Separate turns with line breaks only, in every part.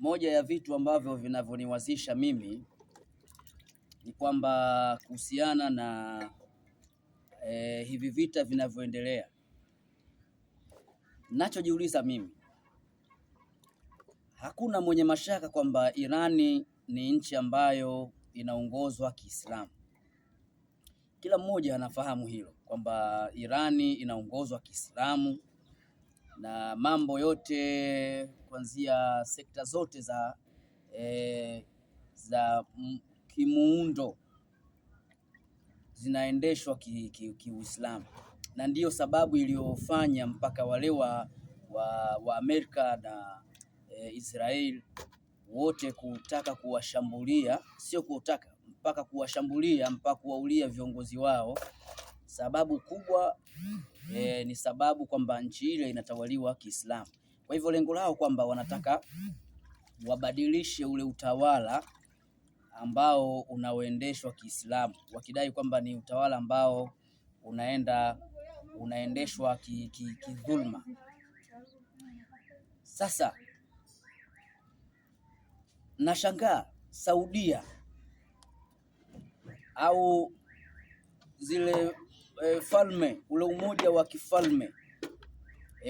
moja ya vitu ambavyo vinavyoniwazisha mimi ni kwamba kuhusiana na hivi vita vinavyoendelea, nachojiuliza mimi, hakuna mwenye mashaka kwamba Irani ni nchi ambayo inaongozwa Kiislamu. Kila mmoja anafahamu hilo kwamba Irani inaongozwa Kiislamu na mambo yote kuanzia sekta zote za kimuundo zinaendeshwa Kiuislamu, na ndiyo sababu iliyofanya mpaka wale wa Amerika na Israel wote kutaka kuwashambulia, sio kutaka, mpaka kuwashambulia, mpaka kuwaulia viongozi wao. Sababu kubwa ni sababu kwamba nchi ile inatawaliwa Kiislamu. Kwa hivyo lengo lao kwamba wanataka wabadilishe ule utawala ambao unaoendeshwa Kiislamu, wakidai kwamba ni utawala ambao unaendeshwa kidhulma. Sasa nashangaa Saudia au zile falme, ule umoja wa kifalme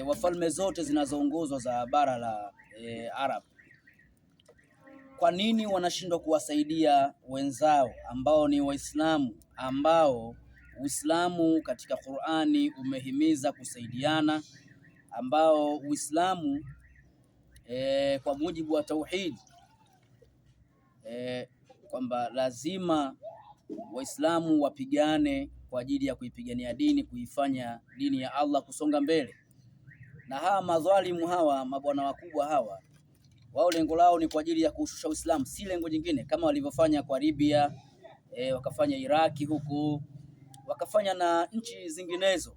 wa falme zote zinazoongozwa za bara la Arab, kwa nini wanashindwa kuwasaidia wenzao ambao ni Waislamu, ambao Uislamu katika Qur'ani umehimiza kusaidiana, ambao Uislamu kwa mujibu wa tauhid kwamba lazima Waislamu wapigane kwa ajili ya kuipigania dini, kuifanya dini ya Allah kusonga mbele. Na hawa madhalimu hawa, mabwana wakubwa hawa, wao lengo lao ni kwa ajili ya kushusha Uislamu, si lengo jingine, kama walivyofanya kwa Libya, wakafanya Iraki huku, wakafanya na nchi zinginezo.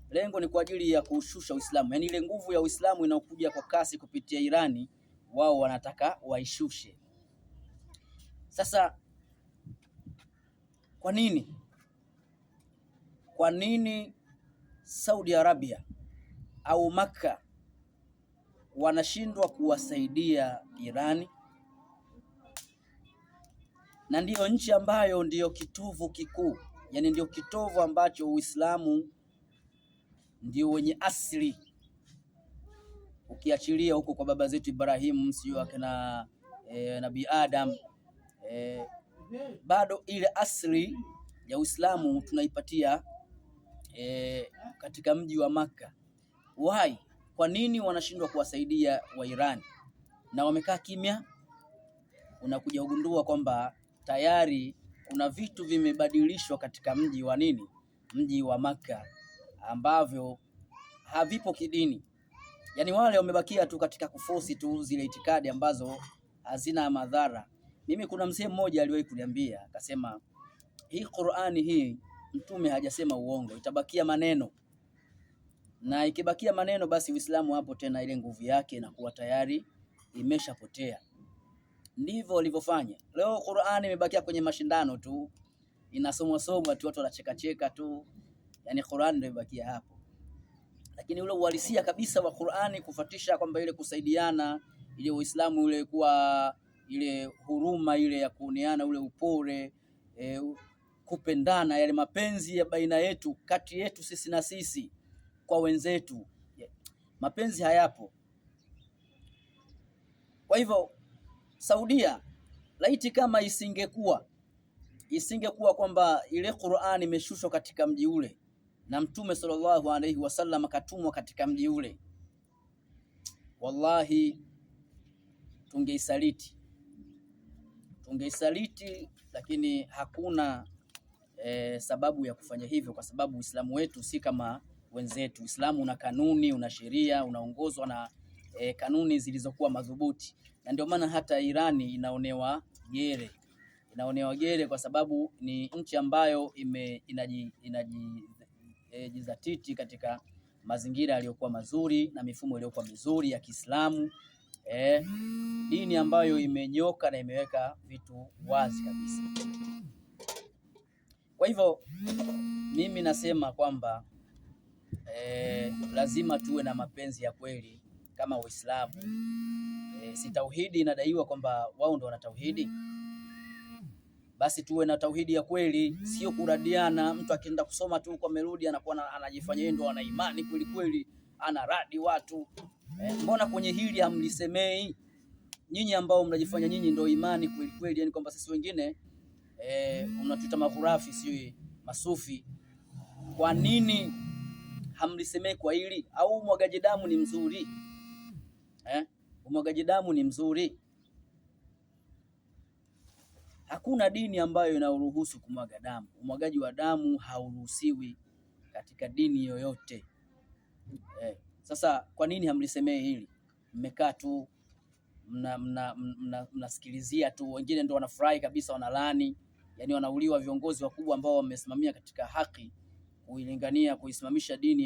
Lengo ni kwa ajili ya kushusha Uislamu, yaani ile nguvu ya Uislamu inayokuja kwa kasi kupitia Irani, wao wanataka waishushe. Sasa kwa nini Saudi Arabia au Makka wanashindwa kuwasaidia Irani? Na ndiyo nchi ambayo ndiyo kitovu kikuu, yani ndiyo kitovu ambacho Uislamu ndio wenye asili, ukiachilia huko kwa baba zetu Ibrahim, sio akina Nabii Adam, bado ile asili ya Uislamu tunaipatia katika mji wa Makka. Why? Kwa nini wanashindwa kuwasaidia wa Irani na wamekaa kimya? Unakuja kugundua kwamba tayari kuna vitu vimebadilishwa katika mji wa mji wa Makka ambavyo havipo kidini. Yaani wale wamebakia tu katika kuforce tu zile itikadi ambazo hazina madhara. Mimi kuna mzee mmoja aliwahi kuniambia, akasema hii Qur'ani hii mtume hajasema uongo, itabakia maneno. Na ikibakia maneno basi Uislamu hapo tena ile nguvu yake inakuwa tayari imeshapotea. Ndivyo walivyofanya. Leo Qur'ani imebakia kwenye mashindano tu, inasomwa tu, watu wanacheka tu. Yaani Qur'ani ndio imebakia hapo. Lakini ule uhalisia kabisa wa Qur'ani kufuatisha kwamba ile kusaidiana, ile Uislamu ule kuwa ile huruma ile ya kuoneana, ule upole, kupendana, yale mapenzi ya baina yetu, kati yetu sisi na sisi kwa wenzetu, mapenzi hayapo. Kwa hivyo Saudia, laiti kama isingekuwa kwamba ile Qur'ani imeshushwa katika mji ule na Mtume sallallahu alaihi wasallam akatumwa katika mji ule, wallahi tungeisaliti, lakini hakuna sababu ya kufanya hivyo, kwa sababu Uislamu wetu si kama wenzetu. Uislamu una kanuni, una sheria, unaongozwa na kanuni zilizokuwa madhubuti, na ndio maana hata Irani inaonewa gere kwa sababu ni nchi ambayo inajizatiti katika mazingira yaliyokuwa mazuri na mifumo iliyokuwa mizuri ya Kiislamu, dini ambayo imenyoka na imeweka vitu wazi kabisa. Kwa hivyo mimi nasema kwamba lazima tuwe na mapenzi ya kweli kama Waislamu. Si tauhidi inadaiwa kwamba wao ndio wana tauhidi? Basi tuwe na tauhidi ya kweli, sio kuradiana. Mtu akienda kusoma tu kwa melodi anakuwa anajifanya yeye ndo ana imani kweli kweli, anaradi watu. Mbona kwenye hili hamlisemei nyinyi ambao mnajifanya nyinyi ndio imani kweli kweli, yani kwamba sisi wengine unatuita maghurafi, sio masufi? Kwa nini hamlisemei kwa hili? Au umwagaji damu ni mzuri? Umwagaji damu ni mzuri? Hakuna dini ambayo inaruhusu kumwaga damu. Umwagaji wa damu hauruhusiwi katika dini yoyote. Sasa kwa nini hamlisemei hili? Mmekaa tu mnasikilizia tu, wengine ndio wanafurahi kabisa, wanalani, yani wanauliwa viongozi wakubwa ambao wamesimamia katika haki kuilingania, kuisimamisha dini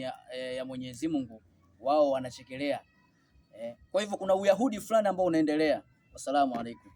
ya Mwenyezi Mungu, wao wanachekelea. Kwa hivyo kuna uyahudi fulani ambao unaendelea. Wassalamu alaikum.